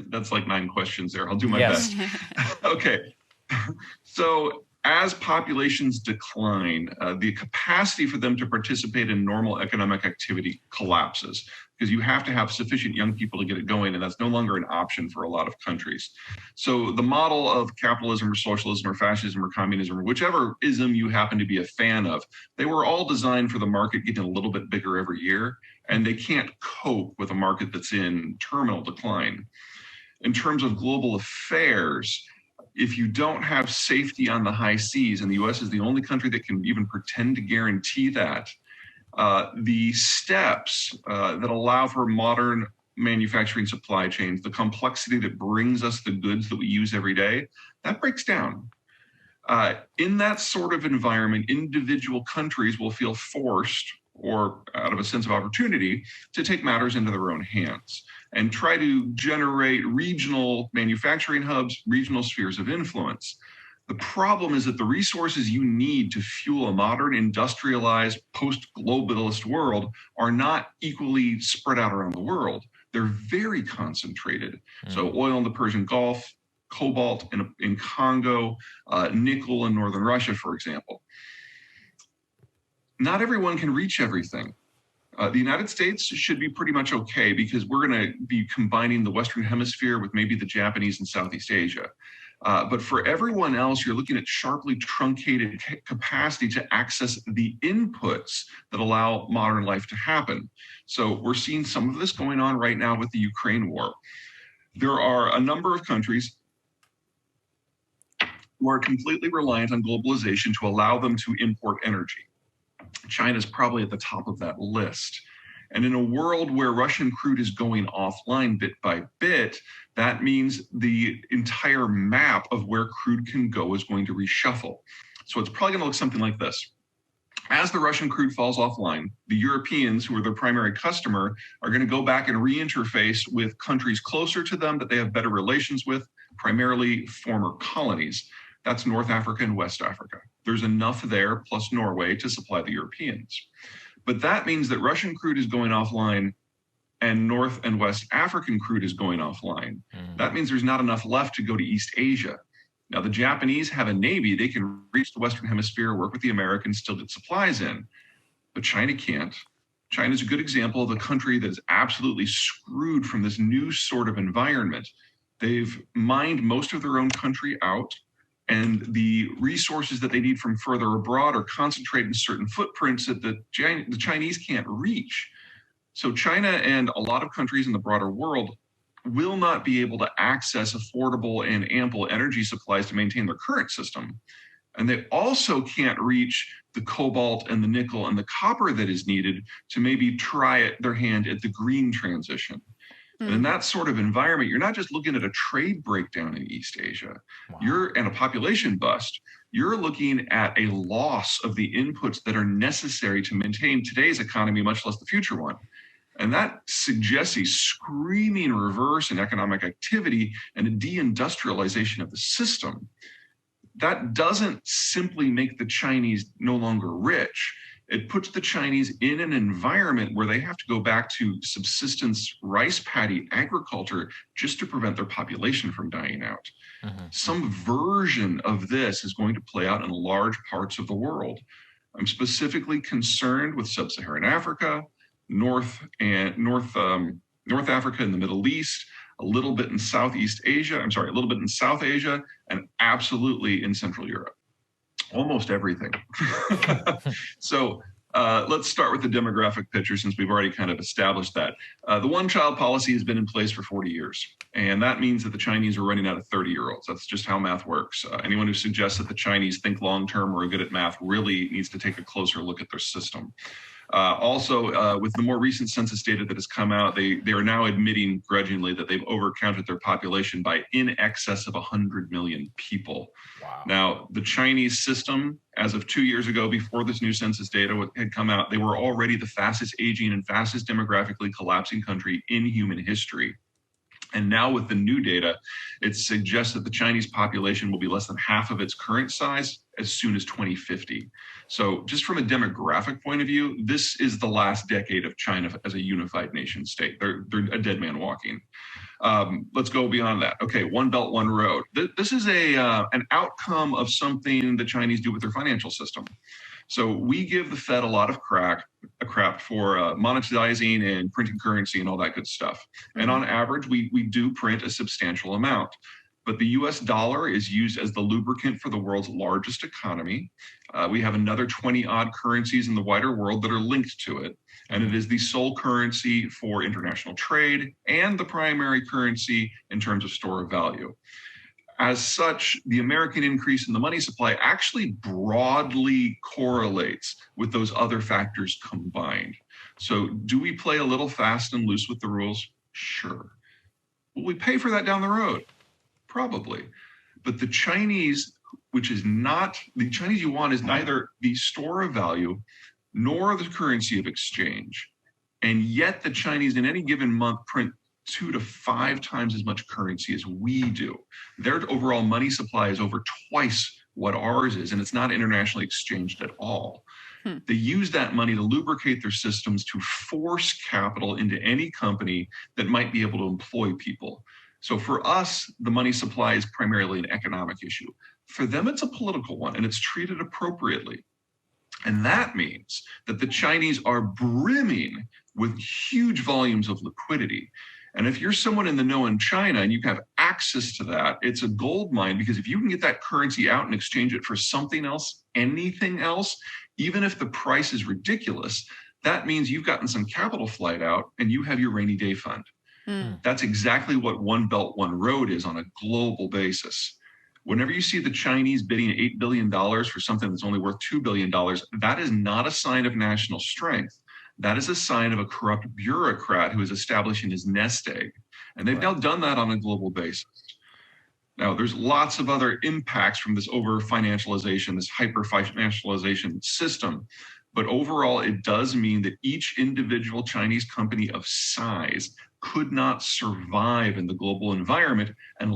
That's like 9 questions there. I'll do my Yes. best. Okay. So as populations decline, the capacity for them to participate in normal economic activity collapses because you have to have sufficient young people to get it going, and that's no longer an option for a lot of countries. So the model of capitalism or socialism or fascism or communism or whichever ism you happen to be a fan of, they were all designed for the market getting a little bit bigger every year, and they can't cope with a market that's in terminal decline. In terms of global affairs, if you don't have safety on the high seas, and the US is the only country that can even pretend to guarantee that, the steps that allow for modern manufacturing supply chains, the complexity that brings us the goods that we use every day, that breaks down. In that sort of environment, individual countries will feel forced, or out of a sense of opportunity, to take matters into their own hands and try to generate regional manufacturing hubs, regional spheres of influence. The problem is that the resources you need to fuel a modern, industrialized, post-globalist world are not equally spread out around the world. They're very concentrated. So oil in the Persian Gulf, cobalt in Congo, nickel in northern Russia, for example. Not everyone can reach everything. The United States should be pretty much okay because we're going to be combining the Western Hemisphere with maybe the Japanese and Southeast Asia. But for everyone else, you're looking at sharply truncated capacity to access the inputs that allow modern life to happen. So we're seeing some of this going on right now with the Ukraine war. There are a number of countries who are completely reliant on globalization to allow them to import energy. China's probably at the top of that list. And in a world where Russian crude is going offline bit by bit, that means the entire map of where crude can go is going to reshuffle. So it's probably going to look something like this. As the Russian crude falls offline, the Europeans, who are their primary customer, are going to go back and reinterface with countries closer to them that they have better relations with, primarily former colonies. That's North Africa and West Africa. There's enough there, plus Norway, to supply the Europeans. But that means that Russian crude is going offline and North and West African crude is going offline. That means there's not enough left to go to East Asia. Now, the Japanese have a navy. They can reach the Western Hemisphere, work with the Americans, still get supplies in. But China can't. China is a good example of a country that is absolutely screwed from this new sort of environment. They've mined most of their own country out, and the resources that they need from further abroad are concentrated in certain footprints that the Chinese can't reach. So China and a lot of countries in the broader world will not be able to access affordable and ample energy supplies to maintain their current system. And they also can't reach the cobalt and the nickel and the copper that is needed to maybe try their hand at the green transition. And in that sort of environment, you're not just looking at a trade breakdown in East Asia, and a population bust. You're looking at a loss of the inputs that are necessary to maintain today's economy, much less the future one. And that suggests a screaming reverse in economic activity and a deindustrialization of the system. That doesn't simply make the Chinese no longer rich. It puts the Chinese in an environment where they have to go back to subsistence rice paddy agriculture just to prevent their population from dying out. Some version of this is going to play out in large parts of the world. I'm specifically concerned with sub-Saharan Africa, North Africa and the Middle East, a little bit in Southeast Asia, a little bit in South Asia, and absolutely in Central Europe. Almost everything. So let's start with the demographic picture, since we've already kind of established that. The one-child policy has been in place for 40 years, and that means that the Chinese are running out of 30-year-olds. That's just how math works. Anyone who suggests that the Chinese think long-term or are good at math really needs to take a closer look at their system. Also, with the more recent census data that has come out, they are now admitting grudgingly that they've overcounted their population by in excess of 100 million people. Wow. Now, the Chinese system, as of 2 years ago, before this new census data had come out, they were already the fastest aging and fastest demographically collapsing country in human history. And now with the new data, it suggests that the Chinese population will be less than half of its current size as soon as 2050. So just from a demographic point of view, this is the last decade of China as a unified nation state. They're a dead man walking. Let's go beyond that. Okay, One Belt, One Road. This is an outcome of something the Chinese do with their financial system. So we give the Fed a lot of crap for monetizing and printing currency and all that good stuff. And on average, we do print a substantial amount. But the US dollar is used as the lubricant for the world's largest economy. We have another 20 odd currencies in the wider world that are linked to it. And it is the sole currency for international trade and the primary currency in terms of store of value. As such, the American increase in the money supply actually broadly correlates with those other factors combined. So do we play a little fast and loose with the rules? Sure. Will we pay for that down the road? Probably. But the Chinese, the Chinese yuan is neither the store of value nor the currency of exchange. And yet the Chinese in any given month print 2 to 5 times as much currency as we do. Their overall money supply is over twice what ours is, and it's not internationally exchanged at all. They use that money to lubricate their systems to force capital into any company that might be able to employ people. So for us, the money supply is primarily an economic issue. For them, it's a political one, and it's treated appropriately. And that means that the Chinese are brimming with huge volumes of liquidity. And if you're someone in the know in China and you have access to that, it's a gold mine, because if you can get that currency out and exchange it for something else, anything else, even if the price is ridiculous, that means you've gotten some capital flight out and you have your rainy day fund. That's exactly what One Belt, One Road is on a global basis. Whenever you see the Chinese bidding $8 billion for something that's only worth $2 billion, that is not a sign of national strength. That is a sign of a corrupt bureaucrat who is establishing his nest egg. And they've now done that on a global basis. Now, there's lots of other impacts from this over-financialization, this hyper-financialization system. But overall, it does mean that each individual Chinese company of size could not survive in the global environment unless